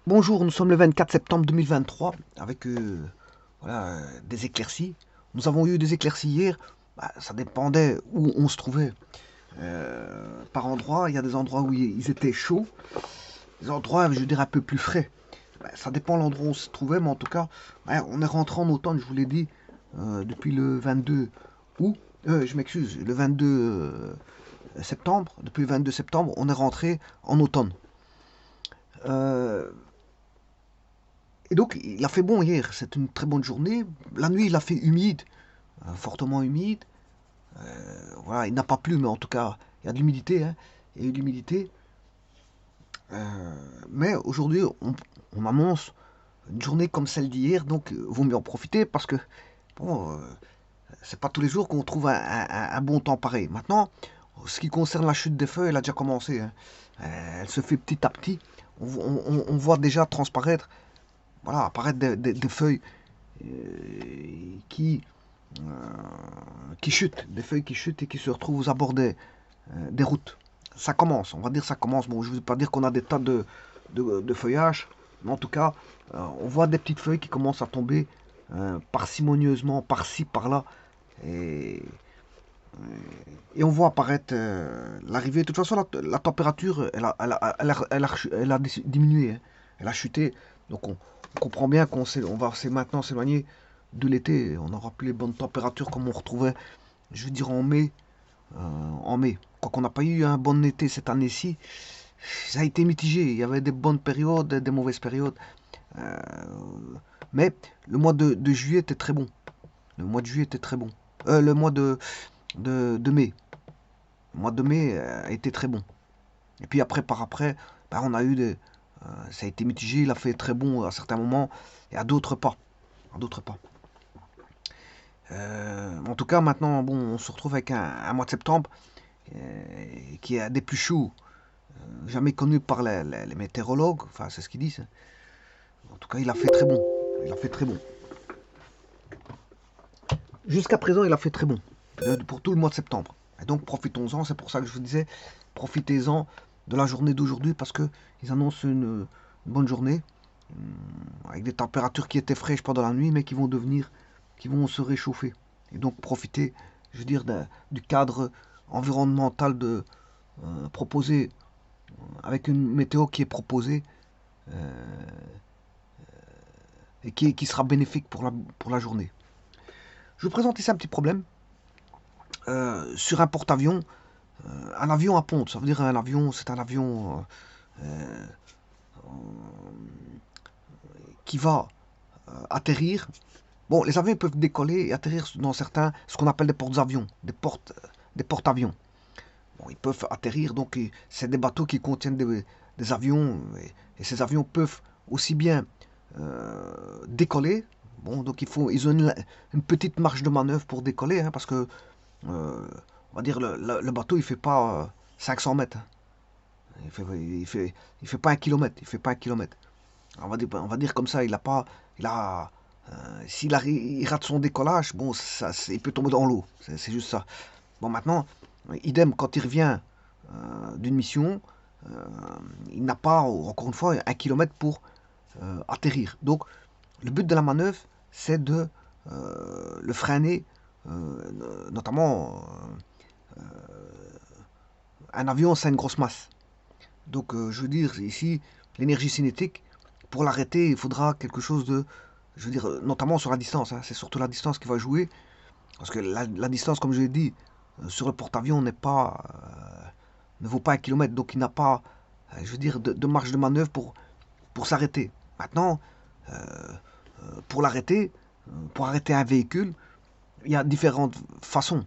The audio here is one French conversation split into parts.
Bonjour, nous sommes le 24 septembre 2023 avec voilà, des éclaircies. Nous avons eu des éclaircies hier. Bah, ça dépendait où on se trouvait. Par endroits, il y a des endroits où ils étaient chauds, des endroits, je dirais, un peu plus frais. Bah, ça dépend de l'endroit où on se trouvait, mais en tout cas, ouais, on est rentré en automne, je vous l'ai dit, depuis le 22 août. Je m'excuse, le 22 septembre. Depuis le 22 septembre, on est rentré en automne. Euh, Et donc, il a fait bon hier, c'est une très bonne journée. La nuit, il a fait humide, fortement humide. Voilà, il n'a pas plu, mais en tout cas, il y a de l'humidité. Hein. Il y a eu de l'humidité. Mais aujourd'hui, on annonce une journée comme celle d'hier, donc vaut mieux en profiter parce que, bon, c'est pas tous les jours qu'on trouve un bon temps pareil. Maintenant, ce qui concerne la chute des feuilles, elle a déjà commencé. Hein. Elle se fait petit à petit. On voit déjà transparaître, voilà, apparaître des feuilles qui, euh, qui chutent, des feuilles qui chutent et qui se retrouvent aux abords des routes. Ça commence, on va dire ça commence. Bon, je ne veux pas dire qu'on a des tas de feuillage, mais en tout cas, on voit des petites feuilles qui commencent à tomber parcimonieusement, par-ci, par-là. Et, et on voit apparaître l'arrivée. De toute façon, la température, elle a diminué, hein. Elle a chuté. Donc on comprend bien on va maintenant s'éloigner de l'été. On n'aura plus les bonnes températures comme on retrouvait, je veux dire, en mai. En mai. Quoiqu'on n'a pas eu un bon été cette année-ci, ça a été mitigé. Il y avait des bonnes périodes, des mauvaises périodes. Euh, mais le mois de juillet était très bon. Le mois de juillet était très bon. Le mois de mai. Le mois de mai a été très bon. Et puis après, par après, bah, on a eu des. Ça a été mitigé, il a fait très bon à certains moments et à d'autres pas. À d'autres pas. En tout cas, maintenant, bon, on se retrouve avec un mois de septembre qui est des plus chauds jamais connu par les météorologues. Enfin, c'est ce qu'ils disent. En tout cas, il a fait très bon. Il a fait très bon. Jusqu'à présent, il a fait très bon pour tout le mois de septembre. Et donc, profitons-en. C'est pour ça que je vous disais, profitez-en de la journée d'aujourd'hui parce que ils annoncent une bonne journée avec des températures qui étaient fraîches pendant la nuit, mais qui vont se réchauffer. Et donc, profitez, je veux dire, du cadre environnemental proposé avec une météo qui est proposée et qui sera bénéfique pour la journée. Je vous présente ici un petit problème. Sur un porte-avions, un avion à ponte, ça veut dire un avion, c'est un avion qui va atterrir. Bon, les avions peuvent décoller et atterrir dans certains, ce qu'on appelle des portes-avions, des porte-avions. Bon, ils peuvent atterrir, donc c'est des bateaux qui contiennent des avions, et ces avions peuvent aussi bien décoller. Bon, donc ils ont une petite marge de manœuvre pour décoller, hein, parce que, on va dire, le bateau, il fait pas 500 mètres. Hein. Il fait pas un kilomètre. Il fait pas un kilomètre. On va dire comme ça, il a pas, il a, il rate son décollage, bon, il peut tomber dans l'eau. C'est juste ça. Bon, maintenant, idem, quand il revient d'une mission, euh, il n'a pas, encore une fois, un kilomètre pour atterrir. Donc, le but de la manœuvre, c'est de le freiner, notamment un avion, c'est une grosse masse. Donc, je veux dire, ici, l'énergie cinétique, pour l'arrêter, il faudra quelque chose de, je veux dire, notamment sur la distance. Hein, c'est surtout la distance qui va jouer. Parce que la distance, comme je l'ai dit, sur le porte-avions ne vaut pas un kilomètre. Donc, il n'a pas, je veux dire, de marge de manœuvre pour s'arrêter. Maintenant, pour l'arrêter, pour arrêter un véhicule, il y a différentes façons.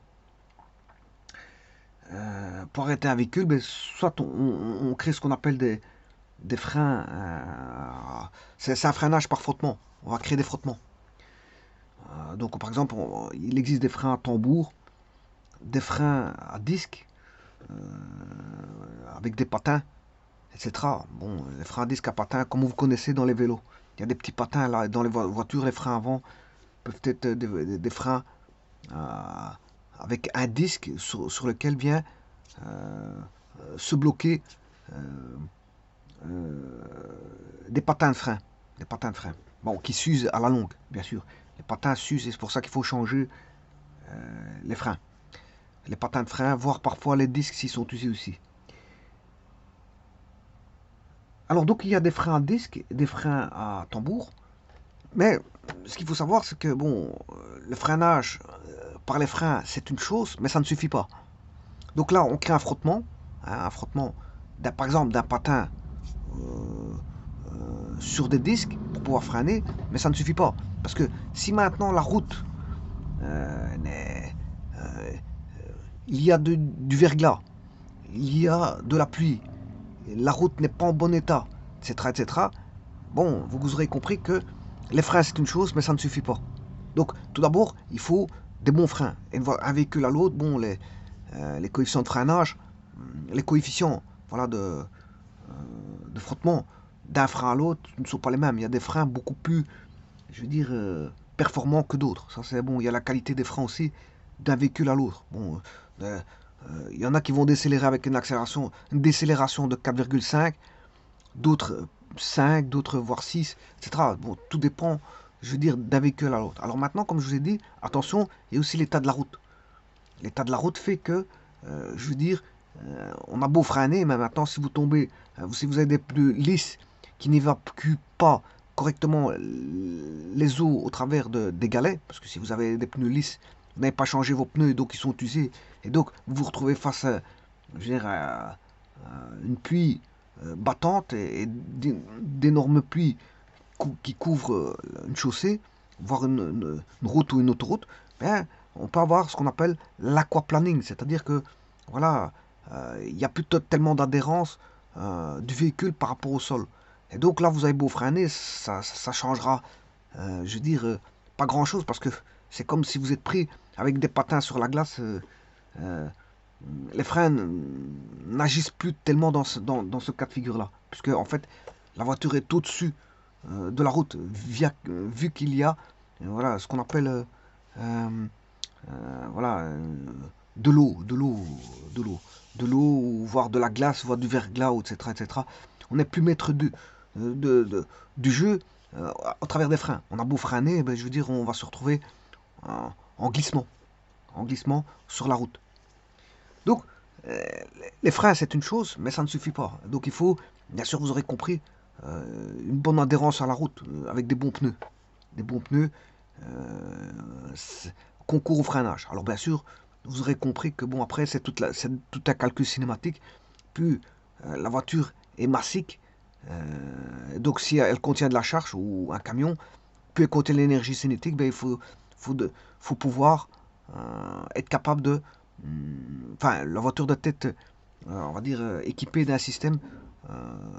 Pour arrêter un véhicule, ben, soit on crée ce qu'on appelle des freins. C'est un freinage par frottement. On va créer des frottements. Donc, par exemple, il existe des freins à tambour, des freins à disque, avec des patins, etc. Bon, les freins à disque à patins, comme vous connaissez dans les vélos. Il y a des petits patins là, dans les voitures, les freins avant peuvent être des freins euh, avec un disque sur lequel vient se bloquer des patins de frein. Des patins de frein. Bon, qui s'usent à la longue, bien sûr. Les patins s'usent et c'est pour ça qu'il faut changer les freins. Les patins de frein, voire parfois les disques s'ils sont usés aussi. Alors donc il y a des freins à disque, des freins à tambour. Mais ce qu'il faut savoir, c'est que bon, le freinage par les freins, c'est une chose, mais ça ne suffit pas. Donc là, on crée un frottement, par exemple, d'un patin sur des disques pour pouvoir freiner, mais ça ne suffit pas. Parce que si maintenant la route, il y a du verglas, il y a de la pluie, la route n'est pas en bon état, etc., etc., bon, vous aurez compris que les freins c'est une chose, mais ça ne suffit pas. Donc, tout d'abord, il faut des bons freins. Et un véhicule à l'autre, bon, les coefficients de freinage, les coefficients voilà, de frottement d'un frein à l'autre ne sont pas les mêmes. Il y a des freins beaucoup plus, je veux dire, performants que d'autres. Ça, c'est bon. Il y a la qualité des freins aussi d'un véhicule à l'autre. Bon, il y en a qui vont décélérer avec une décélération de 4,5, d'autres 5, d'autres voire 6, etc. Bon, tout dépend, je veux dire, d'un véhicule à l'autre. Alors maintenant, comme je vous ai dit, attention, il y a aussi l'état de la route. L'état de la route fait que, je veux dire, on a beau freiner, mais maintenant, si vous tombez, si vous avez des pneus lisses qui n'évacuent pas correctement les eaux au travers des galets, parce que si vous avez des pneus lisses, vous n'avez pas changé vos pneus, donc ils sont usés, et donc vous vous retrouvez face à, je veux dire, à une pluie battante et d'énormes pluies qui couvrent une chaussée, voire une route ou une autoroute, ben, on peut avoir ce qu'on appelle l'aquaplaning, c'est-à-dire que voilà, il n'y a plus tellement d'adhérence du véhicule par rapport au sol. Et donc là, vous avez beau freiner, ça changera, je veux dire, pas grand-chose, parce que c'est comme si vous êtes pris avec des patins sur la glace. Les freins n'agissent plus tellement dans ce cas de figure-là, puisque en fait, la voiture est au-dessus de la route, vu qu'il y a voilà, ce qu'on appelle voilà, de l'eau, voire de la glace, voire du verglas, etc., etc. On n'est plus maître du jeu au travers des freins. On a beau freiner, ben, je veux dire, on va se retrouver en glissement sur la route. Donc, euh, les freins, c'est une chose, mais ça ne suffit pas. Donc, il faut, bien sûr, vous aurez compris, une bonne adhérence à la route, avec des bons pneus. Des bons pneus concourent au freinage. Alors, bien sûr, vous aurez compris que, bon, après, c'est tout un calcul cinématique. Plus la voiture est massique, donc si elle contient de la charge ou un camion, plus elle contient l'énergie cinétique, ben, faut pouvoir être capable de enfin, la voiture doit être, on va dire, équipée d'un système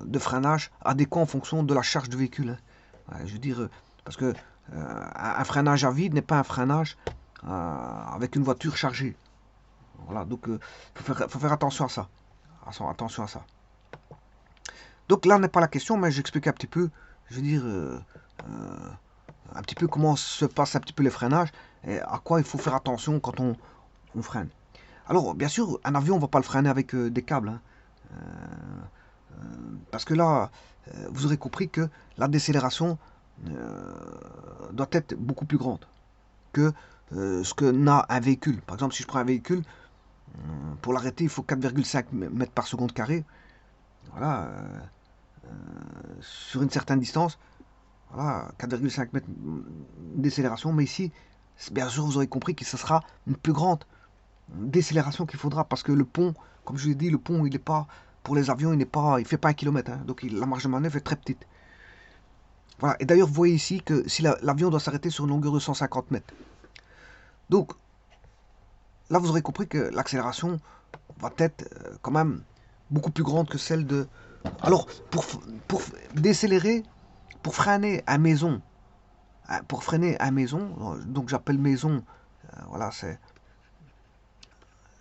de freinage adéquat en fonction de la charge du véhicule. Hein. Ouais, je veux dire, parce que un freinage à vide n'est pas un freinage avec une voiture chargée. Voilà, donc faut faire attention à ça. Attention à ça. Donc là n'est pas la question, mais j'explique un petit peu, je veux dire, un petit peu comment se passe un petit peu les freinages et à quoi il faut faire attention quand on freine. Alors, bien sûr, un avion, on ne va pas le freiner avec des câbles. Hein. Parce que là, vous aurez compris que la décélération doit être beaucoup plus grande que ce que n'a un véhicule. Par exemple, si je prends un véhicule, pour l'arrêter, il faut 4,5 mètres par seconde carré. Voilà. Sur une certaine distance. Voilà, 4,5 mètres de décélération. Mais ici, bien sûr, vous aurez compris que ce sera une plus grande décélération qu'il faudra parce que le pont, comme je vous l'ai dit, le pont il n'est pas pour les avions, il fait pas 1 kilomètre, hein, donc la marge de manœuvre est très petite. Voilà. Et d'ailleurs, vous voyez ici que si l'avion doit s'arrêter sur une longueur de 150 mètres, donc là vous aurez compris que l'accélération va être quand même beaucoup plus grande que celle de. Alors pour décélérer, pour freiner à maison, donc j'appelle maison, voilà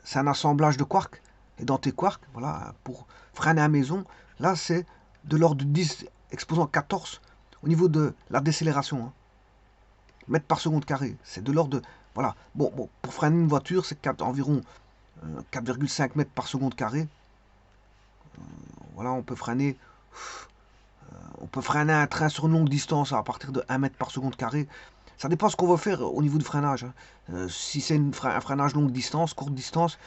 c'est un assemblage de quarks et d'antiquarks, voilà, pour freiner à maison. Là, c'est de l'ordre de 10 exposant 14 au niveau de la décélération. Hein. Mètres par seconde carré. C'est de l'ordre de. Voilà. Bon, pour freiner une voiture, c'est environ 4,5 mètres par seconde carré. Voilà, on peut freiner On peut freiner un train sur une longue distance à partir de 1 mètre par seconde carré. Ça dépend ce qu'on veut faire au niveau du freinage. Si c'est un freinage longue distance, courte distance,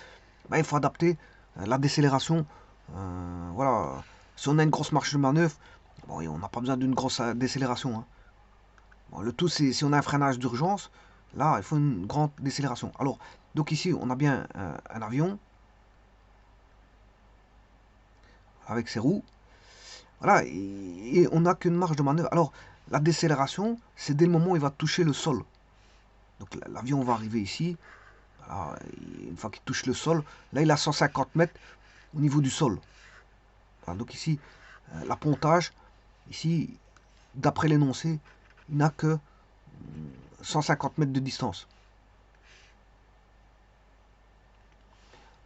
ben, il faut adapter la décélération. Voilà. Si on a une grosse marge de manœuvre, bon, on n'a pas besoin d'une grosse décélération. Hein. Bon, le tout, c'est si on a un freinage d'urgence, là, il faut une grande décélération. Alors, donc ici, on a bien un avion avec ses roues. Voilà, et on n'a qu'une marge de manœuvre. Alors, la décélération, c'est dès le moment où il va toucher le sol. Donc, l'avion va arriver ici. Voilà, une fois qu'il touche le sol, là, il a 150 mètres au niveau du sol. Voilà, donc ici, l'appontage, ici, d'après l'énoncé, il n'a que 150 mètres de distance.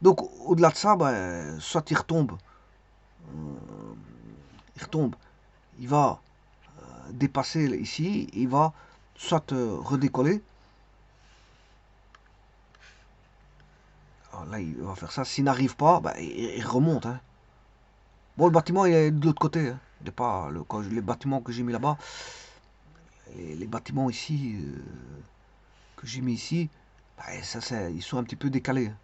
Donc, au-delà de ça, ben, soit il retombe, il va dépasser ici, il va soit redécoller. Alors là, il va faire ça. S'il n'arrive pas, ben, il remonte. Hein. Bon, le bâtiment il est de l'autre côté. Hein. Il n'est pas les bâtiments que j'ai mis là-bas. Les bâtiments ici que j'ai mis ici, ben, ça, ils sont un petit peu décalés. Hein.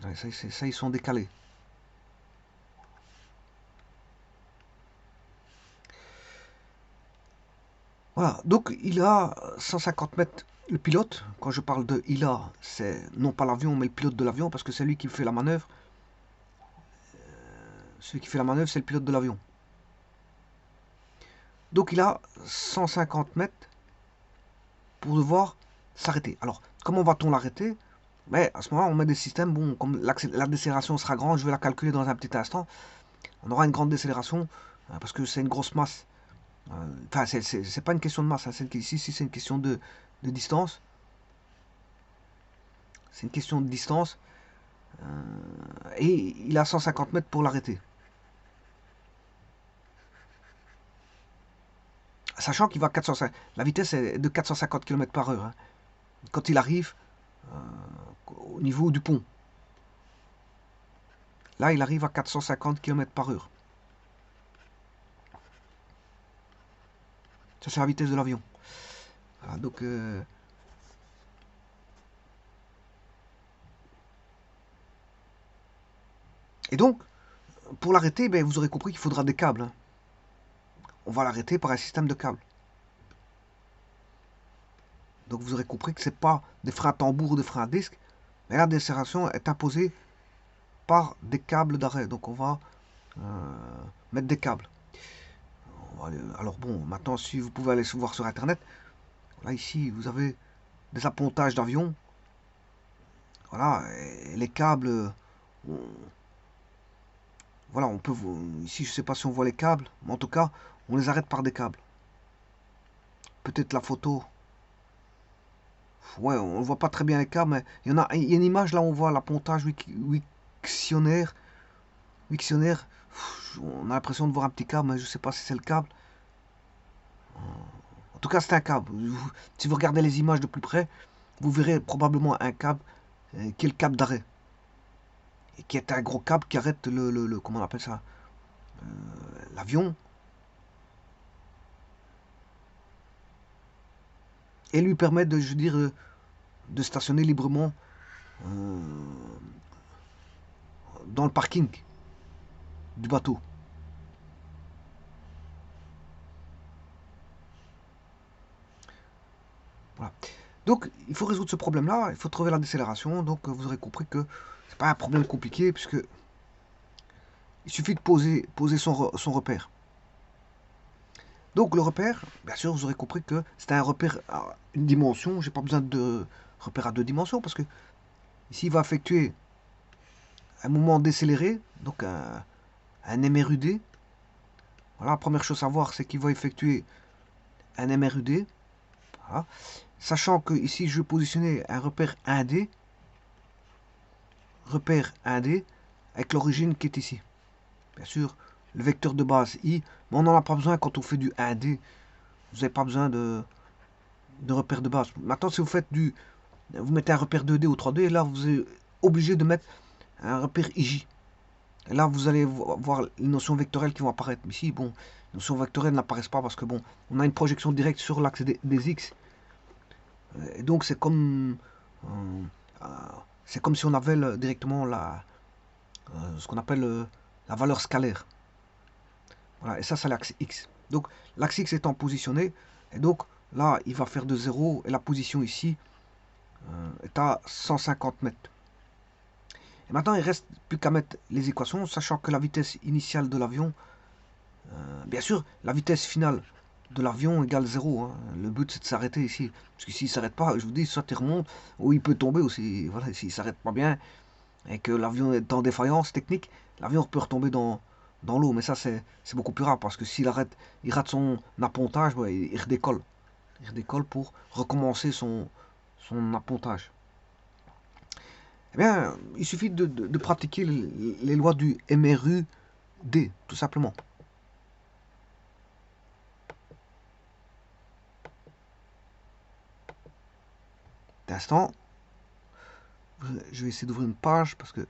Ouais, ça, ils sont décalés. Voilà, donc il a 150 mètres le pilote. Quand je parle de il a, c'est non pas l'avion, mais le pilote de l'avion, parce que c'est lui qui fait la manœuvre. Celui qui fait la manœuvre, c'est le pilote de l'avion. Donc il a 150 mètres pour devoir s'arrêter. Alors, comment va-t-on l'arrêter? Mais à ce moment-là, on met des systèmes, bon, comme la décélération sera grande, je vais la calculer dans un petit instant. On aura une grande décélération, parce que c'est une grosse masse. Enfin, c'est pas une question de masse, hein, ici, c'est une question de distance. C'est une question de distance. Et il a 150 mètres pour l'arrêter. Sachant qu'il va 450. La vitesse est de 450 km par heure. Hein, quand il arrive au niveau du pont. Là, il arrive à 450 km par heure. Ça, c'est la vitesse de l'avion. Voilà, donc... Et donc, pour l'arrêter, ben, vous aurez compris qu'il faudra des câbles. Hein. On va l'arrêter par un système de câbles. Donc vous aurez compris que ce n'est pas des freins à tambour ou des freins à disque, mais la décélération est imposée par des câbles d'arrêt. Donc on va mettre des câbles. Alors bon, maintenant si vous pouvez aller voir sur internet, là ici vous avez des appontages d'avions. Voilà, et les câbles, voilà, on peut, ici je sais pas si on voit les câbles, mais en tout cas on les arrête par des câbles. Peut-être la photo, ouais, on ne voit pas très bien les câbles, mais il y a une image là où on voit l'appontage Wixtionnaire. On a l'impression de voir un petit câble, mais je ne sais pas si c'est le câble. En tout cas, c'est un câble. Si vous regardez les images de plus près, vous verrez probablement un câble qui est le câble d'arrêt. Et qui est un gros câble qui arrête comment on appelle ça, l'avion. Et lui permet de, je veux dire, de stationner librement dans le parking du bateau. Voilà. Donc, il faut résoudre ce problème-là, il faut trouver la décélération. Donc, vous aurez compris que c'est pas un problème compliqué, puisque il suffit de poser son repère. Donc, le repère, bien sûr, vous aurez compris que c'est un repère à une dimension. J'ai pas besoin de repère à 2 dimensions, parce que ici, il va effectuer un mouvement décéléré, donc un MRUD. Voilà, la première chose à voir, c'est qu'il va effectuer un MRUD. Voilà. Sachant que ici, je vais positionner un repère 1D. Repère 1D avec l'origine qui est ici. Bien sûr, le vecteur de base I, mais on n'en a pas besoin quand on fait du 1D. Vous n'avez pas besoin de repère de base. Maintenant, si vous faites du vous mettez un repère 2D ou 3D, et là, vous êtes obligé de mettre un repère IJ. Et là, vous allez voir les notions vectorielles qui vont apparaître. Mais ici, bon, les notions vectorielles n'apparaissent pas parce que, bon, on a une projection directe sur l'axe des X. Et donc, c'est comme si on avait directement ce qu'on appelle la valeur scalaire. Voilà, et ça, c'est l'axe X. Donc, l'axe X étant positionné, et donc, là, il va faire de 0, et la position ici est à 150 mètres. Et maintenant, il ne reste plus qu'à mettre les équations, sachant que la vitesse initiale de l'avion, bien sûr, la vitesse finale de l'avion égale 0. Hein. Le but, c'est de s'arrêter ici. Parce que s'il ne s'arrête pas, je vous dis, soit il remonte, ou il peut tomber aussi. Voilà, s'il ne s'arrête pas bien, et que l'avion est en défaillance technique, l'avion peut retomber dans l'eau. Mais ça, c'est beaucoup plus rare, parce que s'il il rate son appontage, ouais, il redécolle. Il redécolle pour recommencer son appontage. Eh bien, il suffit de pratiquer les lois du MRU-D, tout simplement. D'instant, je vais essayer d'ouvrir une page parce que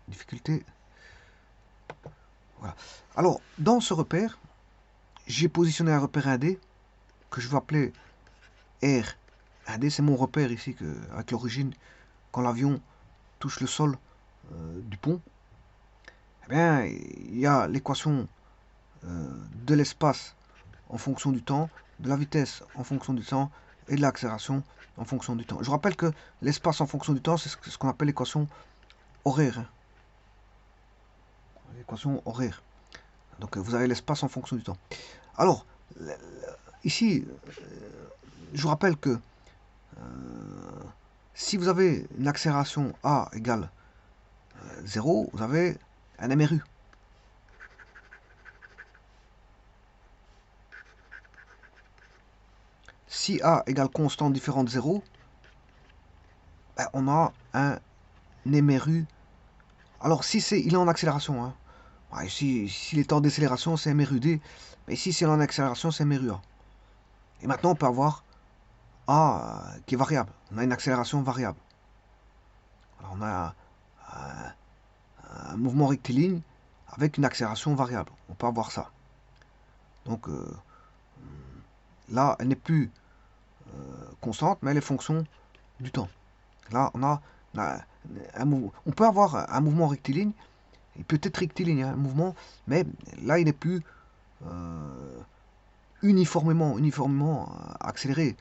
difficulté. Voilà. Alors, dans ce repère, j'ai positionné un repère 1D que je vais appeler R1D. C'est mon repère ici avec l'origine quand l'avion touche le sol du pont. Eh bien, il y a l'équation de l'espace en fonction du temps, de la vitesse en fonction du temps et de l'accélération en fonction du temps. Je rappelle que l'espace en fonction du temps, c'est ce qu'on appelle l'équation horaire. Hein. L'équation horaire. Donc vous avez l'espace en fonction du temps. Alors, ici, je vous rappelle que si vous avez une accélération A égale 0, vous avez un MRU. Si A égale constante différente de 0, ben, on a un MRU. Alors, si il est en accélération, hein, ouais, s'il est en décélération, c'est MRUD. Mais ici, si il est en accélération, c'est MRUA. Et maintenant, on peut avoir A qui est variable. On a une accélération variable. Alors, on a un mouvement rectiligne avec une accélération variable. On peut avoir ça. Donc, là, elle n'est plus constante, mais elle est fonction du temps. Là, on a un mouvement. On peut avoir un mouvement rectiligne. Il peut être rectiligne, hein, un mouvement, mais là, il n'est plus uniformément accéléré.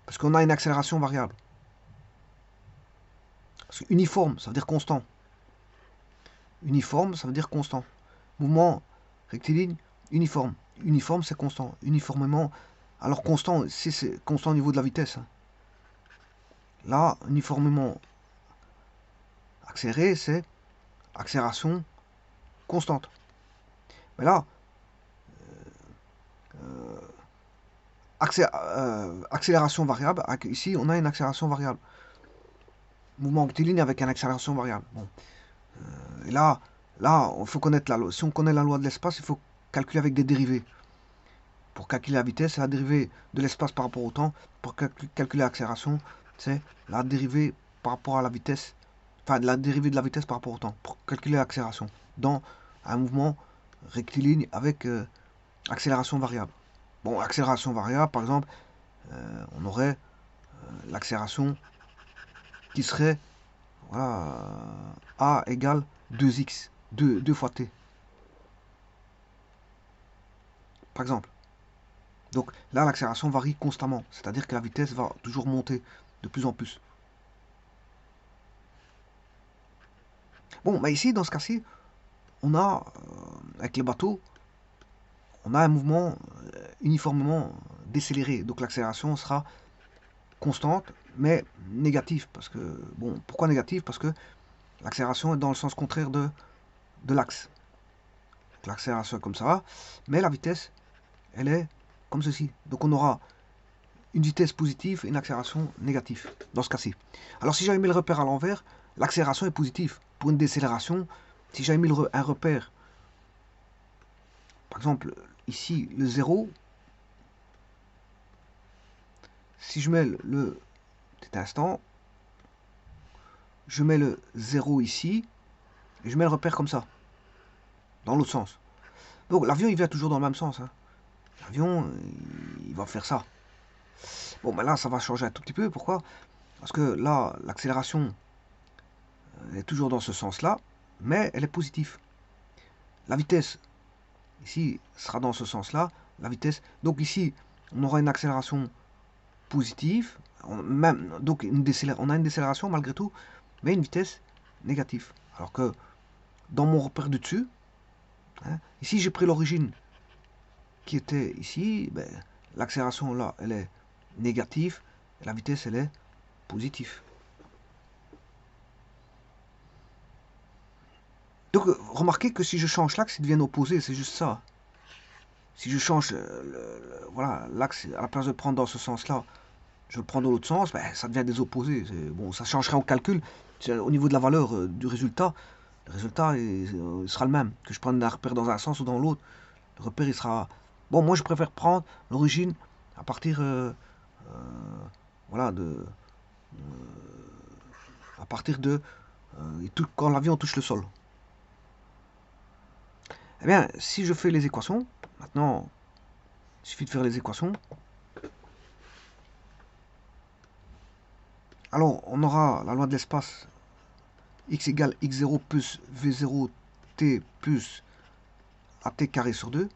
Parce qu'on a une accélération variable. Parce que uniforme, ça veut dire constant. Uniforme, ça veut dire constant. Mouvement rectiligne, uniforme. Uniforme, c'est constant. Uniformément. Alors constant, c'est constant au niveau de la vitesse. Hein. Là, uniformément accéléré, c'est accélération constante. Mais là, accélération variable, ici on a une accélération variable. Mouvement rectiligne avec une accélération variable. Bon. Et là, il faut connaître la loi. Si on connaît la loi de l'espace, il faut calculer avec des dérivés. Pour calculer la vitesse, c'est la dérivée de l'espace par rapport au temps. Pour calculer l'accélération, c'est la dérivée par rapport à la vitesse. Enfin, la dérivée de la vitesse par rapport au temps. Pour calculer l'accélération. Dans un mouvement rectiligne avec accélération variable. Bon, accélération variable, par exemple, on aurait l'accélération qui serait voilà, A égale 2x, 2 fois t. Par exemple. Donc là, l'accélération varie constamment, c'est-à-dire que la vitesse va toujours monter de plus en plus. Bon, mais ici, dans ce cas-ci, on a, avec les bateaux, on a un mouvement uniformément décéléré. Donc l'accélération sera constante, mais négative. Parce que, bon, pourquoi négative? Parce que l'accélération est dans le sens contraire de l'axe. L'accélération est comme ça, mais la vitesse, elle est comme ceci. Donc on aura une vitesse positive et une accélération négative, dans ce cas-ci. Alors si j'avais mis le repère à l'envers, l'accélération est positive. Pour une décélération, si j'avais mis un repère, par exemple, ici, le 0, si je mets Petit instant. Je mets le 0 ici. Et je mets le repère comme ça. Dans l'autre sens. Donc l'avion, il vient toujours dans le même sens. Hein. L'avion, il va faire ça. Bon, ben là, ça va changer un tout petit peu. Pourquoi? Parce que là, l'accélération est toujours dans ce sens-là, mais elle est positive. La vitesse, ici, sera dans ce sens-là. La vitesse, donc ici, on aura une accélération positive. Donc, on a une décélération malgré tout, mais une vitesse négative. Alors que dans mon repère de dessus, hein, ici, j'ai pris l'origine qui était ici. Ben, l'accélération, là, elle est négative. Et la vitesse, elle est positive. Donc, remarquez que si je change l'axe, ils deviennent opposés, c'est juste ça. Si je change voilà, l'axe, à la place de prendre dans ce sens-là, je le prends dans l'autre sens, ben, ça devient des opposés. Bon, ça changerait en calcul. Au niveau de la valeur du résultat, le résultat il sera le même. Que je prenne un repère dans un sens ou dans l'autre, le repère il sera... Bon, moi je préfère prendre l'origine à partir voilà, à partir de quand l'avion touche le sol. Eh bien, si je fais les équations, maintenant, il suffit de faire les équations. Alors, on aura la loi de l'espace, x égale x0 plus v0t plus at carré sur 2.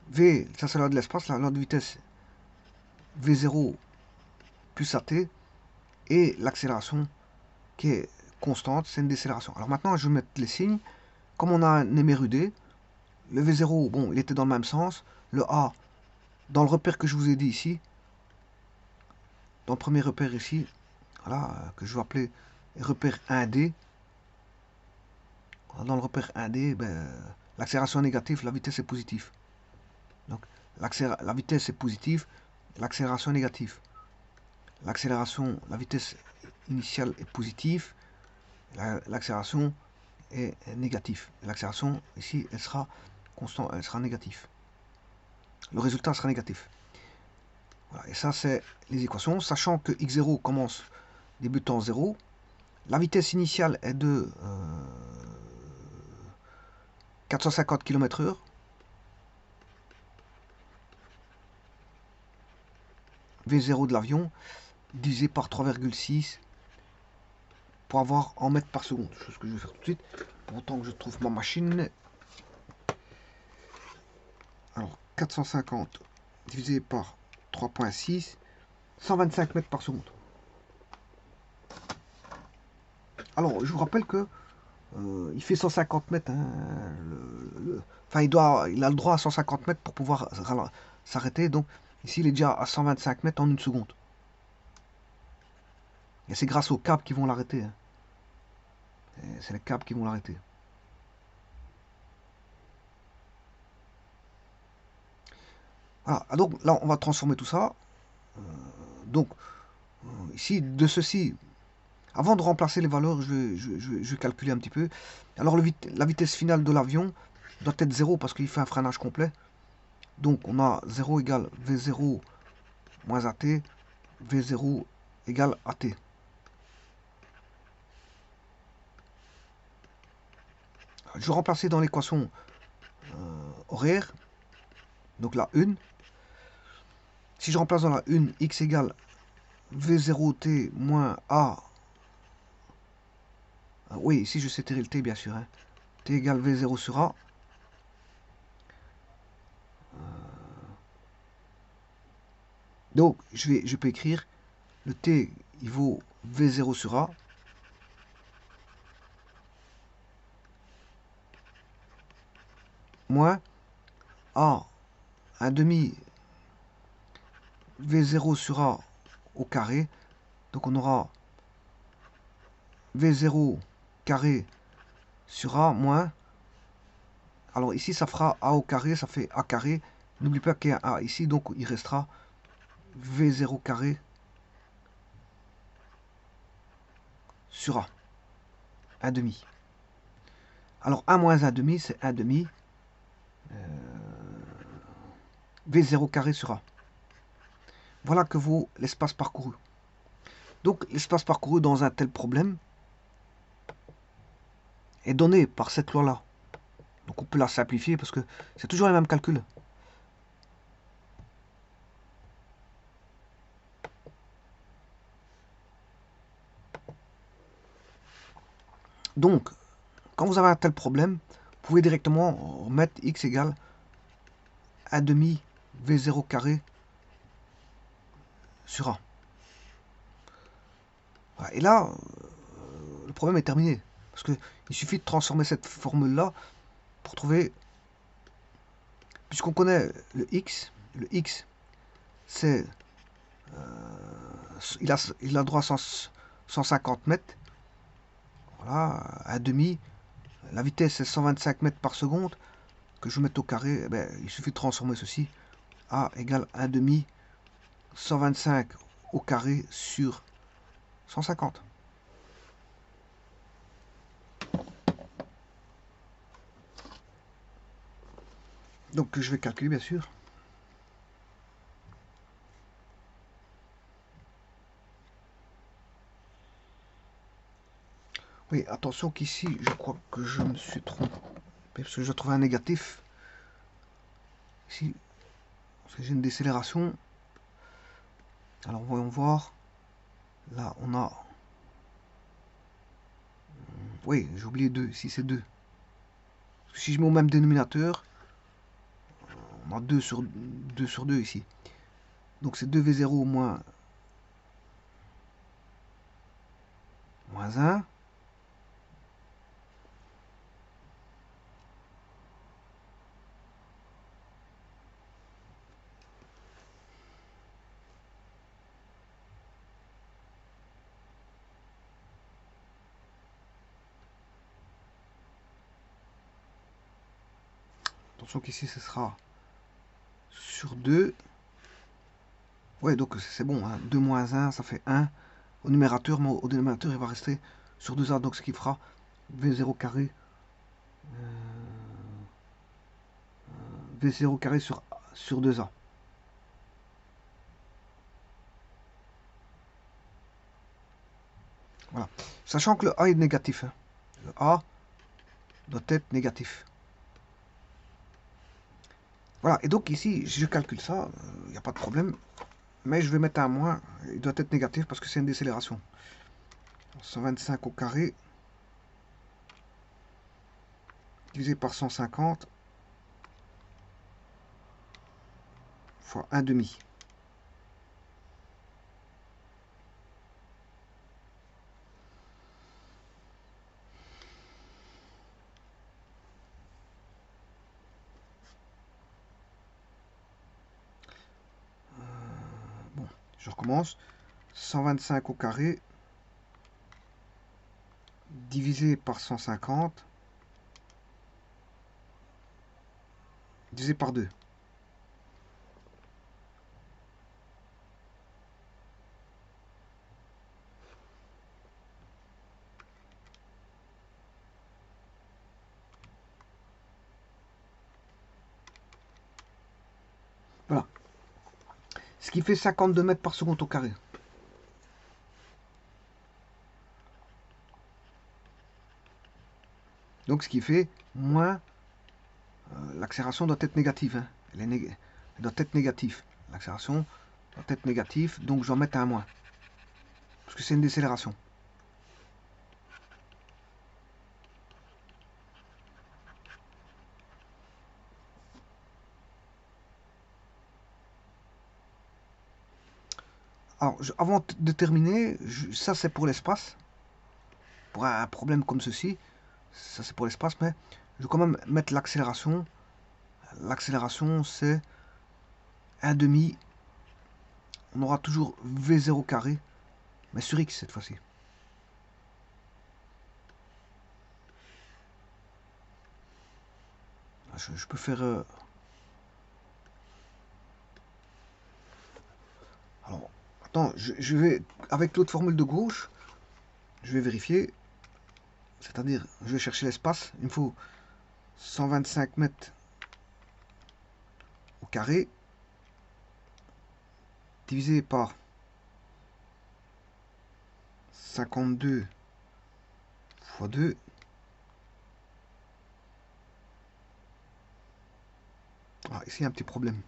V, ça c'est la loi de l'espace, la loi de vitesse, v0 plus at, et l'accélération qui est constante, c'est une décélération. Alors maintenant, je vais mettre les signes. Comme on a un émérudé, le v0, bon, il était dans le même sens. Le a, dans le repère que je vous ai dit ici, dans le premier repère ici, voilà, que je vais appeler repère 1D. Dans le repère 1D, ben, l'accélération est négative, la vitesse est positive. Donc la vitesse est positive, l'accélération est négative. L'accélération, la vitesse initiale est positive, l'accélération est négative. L'accélération ici, elle sera constante, elle sera négative. Le résultat sera négatif. Voilà, et ça, c'est les équations. Sachant que x0 commence débutant 0. La vitesse initiale est de 450 km/h. V0 de l'avion divisé par 3,6 pour avoir en mètres par seconde. Chose que je vais faire tout de suite. Pour autant que je trouve ma machine. Alors, 450 divisé par 3,6, 125 mètres par seconde. Alors, je vous rappelle que il fait 150 mètres. Hein, enfin, il a le droit à 150 mètres pour pouvoir s'arrêter. Donc, ici, il est déjà à 125 mètres en une seconde. Et c'est grâce aux câbles qui vont l'arrêter. Hein. C'est les câbles qui vont l'arrêter. Voilà, donc là, on va transformer tout ça. Donc, ici, de ceci, avant de remplacer les valeurs, je vais calculer un petit peu. Alors, la vitesse finale de l'avion doit être 0 parce qu'il fait un freinage complet. Donc, on a 0 égale V0 moins AT, V0 égale AT. Je vais remplacer dans l'équation horaire, donc la 1. Si je remplace dans la 1, x égale V0t moins A. Oui, ici je sais tirer le t bien sûr. Hein. T égale V0 sur A. Donc je peux écrire le t, il vaut V0 sur A. Moins A, un demi V0 sur A au carré. Donc on aura V0 carré sur A moins. Alors ici ça fera A au carré, ça fait A carré. N'oublie pas qu'il y a un A ici, donc il restera V0 carré sur A. 1 demi. Alors 1 moins 1 demi, c'est 1 demi. V0 carré sur A. Voilà que vaut l'espace parcouru. Donc l'espace parcouru dans un tel problème est donné par cette loi-là. Donc on peut la simplifier parce que c'est toujours les mêmes calculs. Donc, quand vous avez un tel problème, vous pouvez directement remettre x égale 1 demi v0 carré sur A. Voilà. Et là, le problème est terminé. Parce qu'il suffit de transformer cette formule-là pour trouver... Puisqu'on connaît le x, c'est... il a droit à 150 mètres. Voilà, un demi. La vitesse est 125 mètres par seconde. Que je mette au carré, eh ben, il suffit de transformer ceci. A égale 1 demi 125 au carré sur 150. Donc je vais calculer bien sûr. Oui, attention qu'ici, je crois que je me suis trompé. Parce que je trouve un négatif. Ici, parce que j'ai une décélération. Alors voyons voir. Là, on a... Oui, j'ai oublié 2. Ici, c'est 2. Si je mets au même dénominateur, on a 2 sur 2 ici. Donc c'est 2v0 moins 1. Attention qu'ici, ce sera sur 2. Ouais, donc c'est bon. Hein. 2 moins 1, ça fait 1. Au numérateur, mais au dénominateur, il va rester sur 2A. Donc ce qui fera V0 carré. V0 carré sur 2A. Voilà. Sachant que le A est négatif. Hein. Le A doit être négatif. Voilà. Et donc ici, si je calcule ça, il n'y a pas de problème. Mais je vais mettre un moins. Il doit être négatif parce que c'est une décélération. 125 au carré. Divisé par 150. Fois 1 demi. Bon, je recommence. 125 au carré. Divisé par 150. Divisé par 2. Voilà. Ce qui fait 52 mètres par seconde au carré. Donc ce qui fait moins... l'accélération doit être négative. Hein. Elle doit être négative. L'accélération doit être négative. Donc je dois mettre un moins. Parce que c'est une décélération. Alors, avant de terminer, ça c'est pour l'espace. Pour un problème comme ceci, ça c'est pour l'espace, mais je vais quand même mettre l'accélération. L'accélération c'est 1 demi. On aura toujours V0 carré, mais sur X cette fois-ci. Je peux faire... Alors, attends, je vais... Avec l'autre formule de gauche, je vais vérifier. C'est-à-dire, je vais chercher l'espace. Il me faut 125 mètres au carré divisé par 52 fois 2. Ah, ici, il y a un petit problème.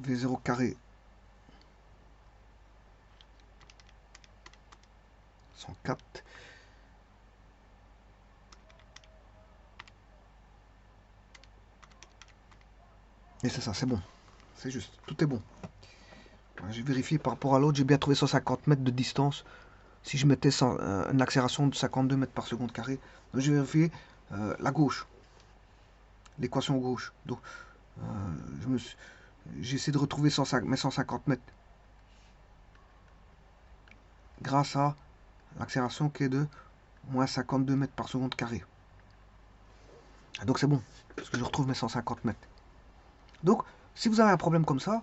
V0 carré 104. Et c'est ça, c'est bon. C'est juste, tout est bon. J'ai vérifié par rapport à l'autre, j'ai bien trouvé 150 mètres de distance. Si je mettais une accélération de 52 mètres par seconde carré, donc j'ai vérifié la gauche, l'équation gauche. Donc j'ai essayé de retrouver mes 150 mètres grâce à l'accélération qui est de moins 52 mètres par seconde carré. Donc c'est bon, parce que je retrouve mes 150 mètres. Donc, si vous avez un problème comme ça,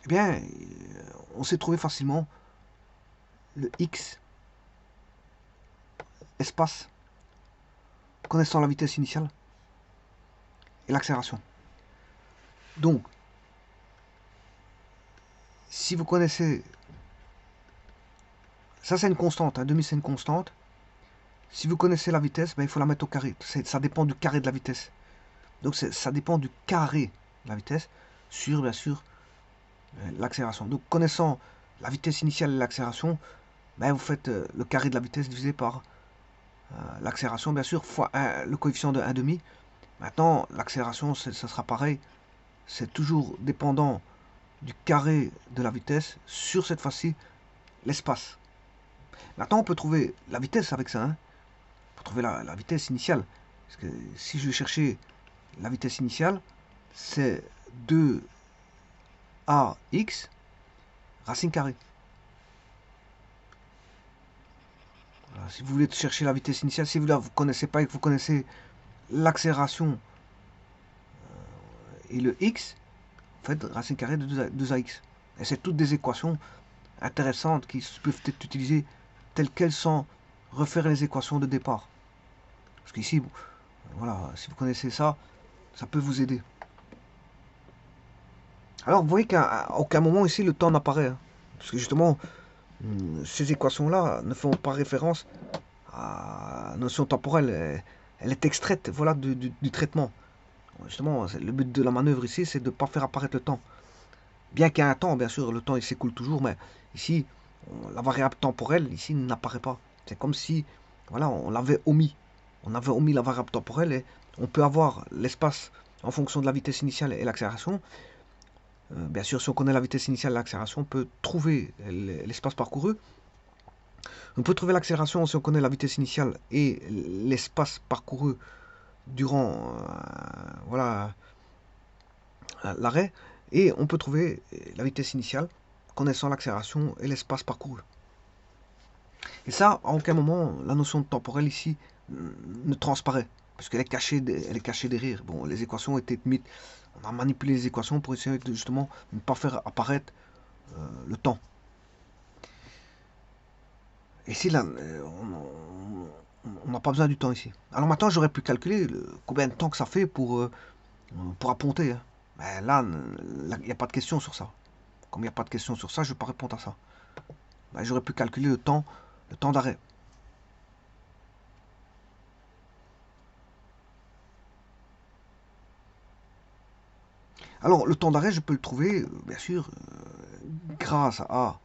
eh bien, on sait trouver facilement le x espace connaissant la vitesse initiale et l'accélération. Donc, si vous connaissez, ça c'est une constante, demi c'est une constante. Si vous connaissez la vitesse, ben, il faut la mettre au carré. Ça dépend du carré de la vitesse. Donc ça dépend du carré de la vitesse sur, bien sûr, l'accélération. Donc connaissant la vitesse initiale et l'accélération, ben, vous faites le carré de la vitesse divisé par l'accélération, bien sûr, fois le coefficient de 1,5. Maintenant, l'accélération, ça sera pareil. C'est toujours dépendant du carré de la vitesse sur cette fois-ci l'espace. Maintenant, on peut trouver la vitesse avec ça. Hein. On peut trouver la vitesse initiale. Parce que si je vais chercher la vitesse initiale, c'est 2ax racine carrée. Voilà, si vous voulez chercher la vitesse initiale, si vous ne connaissez pas et que vous connaissez l'accélération et le x, en fait, racine carrée de 2ax. Et c'est toutes des équations intéressantes qui peuvent être utilisées telles quelles sans refaire les équations de départ. Parce qu'ici, voilà, si vous connaissez ça, ça peut vous aider. Alors, vous voyez qu'à aucun moment ici, le temps n'apparaît. Hein. Parce que justement, ces équations-là ne font pas référence à la notion temporelle. Elle est extraite, voilà, du traitement. Justement, le but de la manœuvre ici, c'est de ne pas faire apparaître le temps. Bien qu'il y ait un temps, bien sûr, le temps il s'écoule toujours, mais ici, la variable temporelle, ici, n'apparaît pas. C'est comme si, voilà, on l'avait omis. On avait omis la variable temporelle et on peut avoir l'espace en fonction de la vitesse initiale et l'accélération. Bien sûr, si on connaît la vitesse initiale et l'accélération, on peut trouver l'espace parcouru. On peut trouver l'accélération si on connaît la vitesse initiale et l'espace parcouru durant voilà, l'arrêt. Et on peut trouver la vitesse initiale connaissant l'accélération et l'espace parcouru. Et ça, à aucun moment, la notion de temporel ici ne transparaît, parce qu'elle est cachée, derrière. Bon, les équations ont été mises, on a manipulé les équations pour essayer de justement ne pas faire apparaître le temps. Ici, là, on n'a pas besoin du temps ici. Alors maintenant, j'aurais pu calculer combien de temps que ça fait pour apponter. Hein. Mais là, il n'y a pas de question sur ça. Comme il n'y a pas de question sur ça, je ne vais pas répondre à ça. Ben, j'aurais pu calculer le temps d'arrêt. Alors, le temps d'arrêt, je peux le trouver, bien sûr, grâce à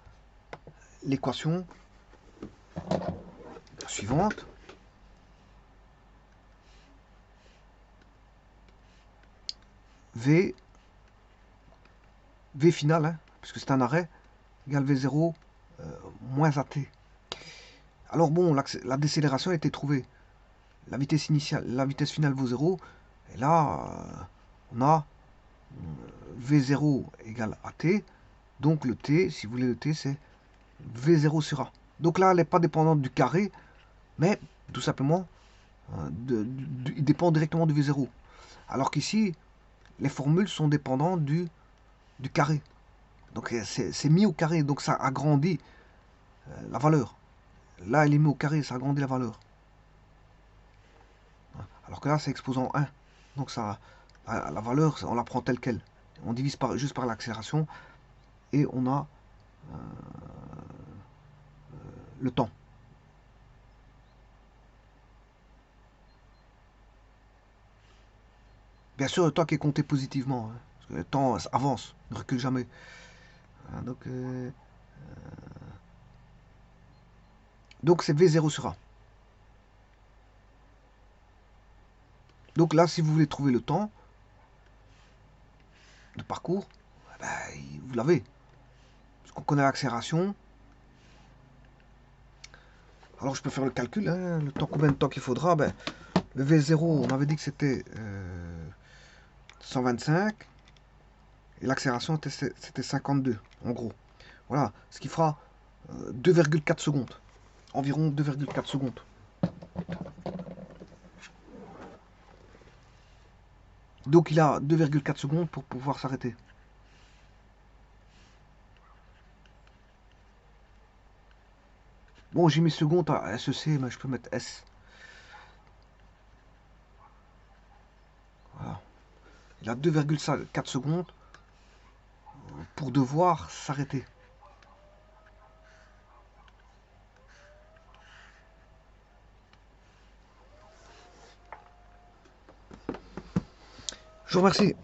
l'équation suivante. V final, hein, puisque c'est un arrêt, égale V0 moins AT. Alors bon, la décélération a été trouvée. La vitesse initiale, la vitesse finale vaut 0. Et là, on a V0 égale AT. Donc le T, si vous voulez le T, c'est V0 sur A. Donc là, elle n'est pas dépendante du carré, mais tout simplement, il dépend directement du V0. Alors qu'ici, les formules sont dépendantes du carré. Donc c'est mis au carré, donc ça agrandit la valeur. Là, elle est mise au carré, ça agrandit la valeur. Alors que là, c'est exposant 1. Donc ça, La valeur, on la prend telle quelle. On divise juste par l'accélération et on a le temps. Bien sûr, le temps qui est compté positivement. Hein, parce que le temps avance, ne recule jamais. Voilà, donc c'est V0 sur A. Donc là, si vous voulez trouver le temps de parcours, ben, vous l'avez. Parce qu'on connaît l'accélération. Alors je peux faire le calcul, hein, le temps, combien de temps qu'il faudra. Ben, le V0, on avait dit que c'était 125. Et l'accélération, c'était 52, en gros. Voilà, ce qui fera 2,4 secondes. Environ 2,4 secondes. Donc il a 2,4 secondes pour pouvoir s'arrêter. Bon, j'ai mis seconde à SEC, mais je peux mettre S. Voilà. Il a 2,4 secondes pour devoir s'arrêter. Je vous remercie.